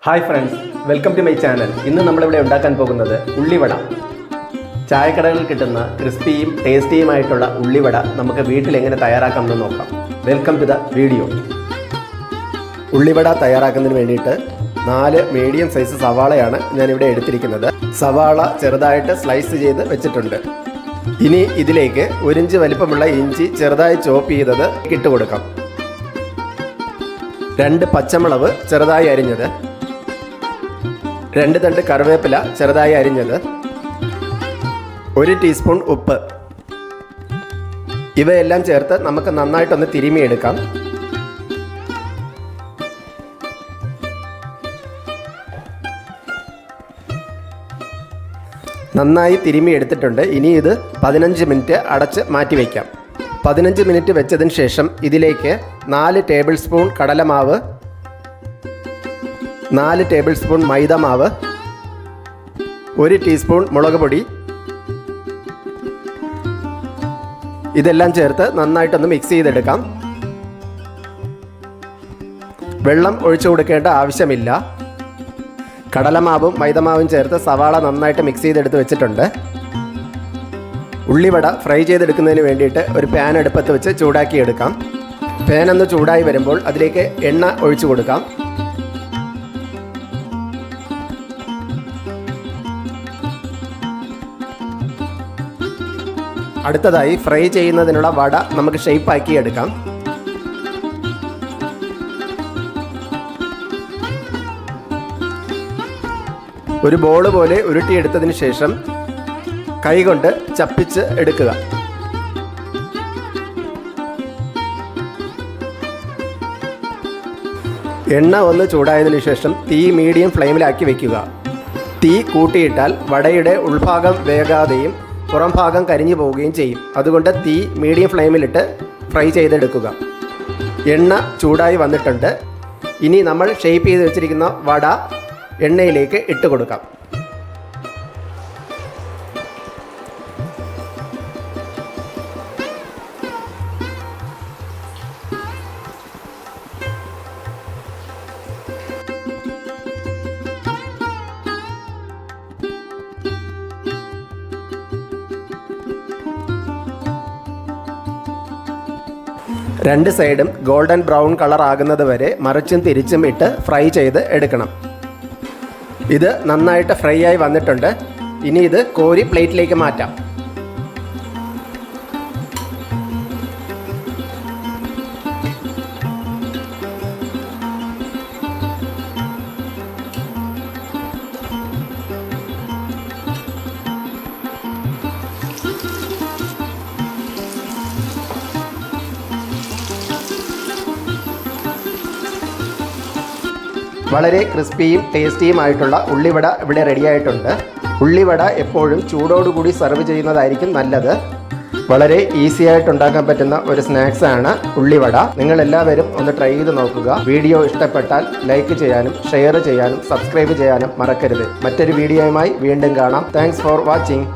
Hi friends, welcome to my channel. ഇന്ന് നമ്മളിവിടെ ഉണ്ടാക്കാൻ പോകുന്നത് ഉള്ളിവട. ചായക്കടകളിൽ കിട്ടുന്ന ക്രിസ്പിയും ടേസ്റ്റിയുമായിട്ടുള്ള ഉള്ളിവട നമുക്ക് വീട്ടിൽ എങ്ങനെ തയ്യാറാക്കാമെന്ന് നോക്കാം. Welcome to the video. ഉള്ളിവട തയ്യാറാക്കുന്നതിന് വേണ്ടിയിട്ട് 4 മീഡിയം സൈസ് സവാളയാണ് ഞാനിവിടെ എടുത്തിരിക്കുന്നത്. സവാള ചെറുതായിട്ട് സ്ലൈസ് ചെയ്ത് വെച്ചിട്ടുണ്ട്. ഇനി ഇതിലേക്ക് 1 ഇഞ്ച് വലിപ്പമുള്ള ഇഞ്ചി ചെറുതായി ചോപ്പ് ചെയ്തത് ഇട്ട് കൊടുക്കാം. 2 പച്ചമുളക് ചെറുതായി അരിഞ്ഞത്, 2 തണ്ട് കറിവേപ്പില ചെറുതായി അരിഞ്ഞത്, 1 ടീസ്പൂൺ ഉപ്പ്. ഇവയെല്ലാം ചേർത്ത് നമുക്ക് നന്നായിട്ടൊന്ന് തിരുമിയെടുക്കാം. നന്നായി തിരുമി എടുത്തിട്ടുണ്ട്. ഇനി ഇത് 15 മിനിറ്റ് അടച്ച് മാറ്റി വയ്ക്കാം. 15 മിനിറ്റ് വെച്ചതിന് ശേഷം ഇതിലേക്ക് 4 ടേബിൾ സ്പൂൺ കടലമാവ്, 4 ടേബിൾ സ്പൂൺ മൈദമാവ്, 1 ടീസ്പൂൺ മുളക് പൊടി, ഇതെല്ലാം ചേർത്ത് നന്നായിട്ടൊന്ന് മിക്സ് ചെയ്തെടുക്കാം. വെള്ളം ഒഴിച്ചു കൊടുക്കേണ്ട ആവശ്യമില്ല. കടലമാവും മൈദമാവും ചേർത്ത് സവാള നന്നായിട്ട് മിക്സ് ചെയ്തെടുത്ത് വെച്ചിട്ടുണ്ട്. ഉള്ളിവട ഫ്രൈ ചെയ്തെടുക്കുന്നതിന് വേണ്ടിയിട്ട് ഒരു പാൻ അടുപ്പത്ത് വെച്ച് ചൂടാക്കി എടുക്കാം. പാൻ ഒന്ന് ചൂടായി വരുമ്പോൾ അതിലേക്ക് എണ്ണ ഒഴിച്ചു കൊടുക്കാം. അടുത്തതായി ഫ്രൈ ചെയ്യുന്നതിനുള്ള വട നമുക്ക് ഷേപ്പാക്കി എടുക്കാം. ഒരു ബോൾ പോലെ ഉരുട്ടിയെടുത്തതിന് ശേഷം കൈകൊണ്ട് ചപ്പിച്ച് എടുക്കുക. എണ്ണ ഒന്ന് ചൂടായതിനു ശേഷം തീ മീഡിയം ഫ്ലെയിമിലാക്കി വയ്ക്കുക. തീ കൂട്ടിയിട്ടാൽ വടയുടെ ഉൾഭാഗം വേകാതെയും പുറം ഭാഗം കരിഞ്ഞു പോവുകയും ചെയ്യും. അതുകൊണ്ട് തീ മീഡിയം ഫ്ലെയിമിലിട്ട് ഫ്രൈ ചെയ്തെടുക്കുക. എണ്ണ ചൂടായി വന്നിട്ടുണ്ട്. ഇനി നമ്മൾ ഷേപ്പ് ചെയ്ത് വെച്ചിരിക്കുന്ന വട എണ്ണയിലേക്ക് ഇട്ട് കൊടുക്കാം. രണ്ട് സൈഡും ഗോൾഡൻ ബ്രൗൺ കളർ ആകുന്നത് വരെ മറിച്ചും തിരിച്ചും ഇട്ട് ഫ്രൈ ചെയ്ത് എടുക്കണം. ഇത് നന്നായിട്ട് ഫ്രൈ ആയി വന്നിട്ടുണ്ട്. ഇനി ഇത് കോരി പ്ലേറ്റിലേക്ക് മാറ്റാം. വളരെ ക്രിസ്പിയും ടേസ്റ്റിയുമായിട്ടുള്ള ഉള്ളിവട ഇവിടെ റെഡിയായിട്ടുണ്ട്. ഉള്ളിവട എപ്പോഴും ചൂടോടുകൂടി സെർവ് ചെയ്യുന്നതായിരിക്കും നല്ലത്. വളരെ ഈസി ആയിട്ട് ഉണ്ടാക്കാൻ പറ്റുന്ന ഒരു സ്നാക്സാണ് ഉള്ളിവട. നിങ്ങളെല്ലാവരും ഒന്ന് ട്രൈ ചെയ്ത് നോക്കുക. വീഡിയോ ഇഷ്ടപ്പെട്ടാൽ ലൈക്ക് ചെയ്യാനും ഷെയർ ചെയ്യാനും സബ്സ്ക്രൈബ് ചെയ്യാനും മറക്കരുത്. മറ്റൊരു വീഡിയോയുമായി വീണ്ടും കാണാം. Thanks for watching.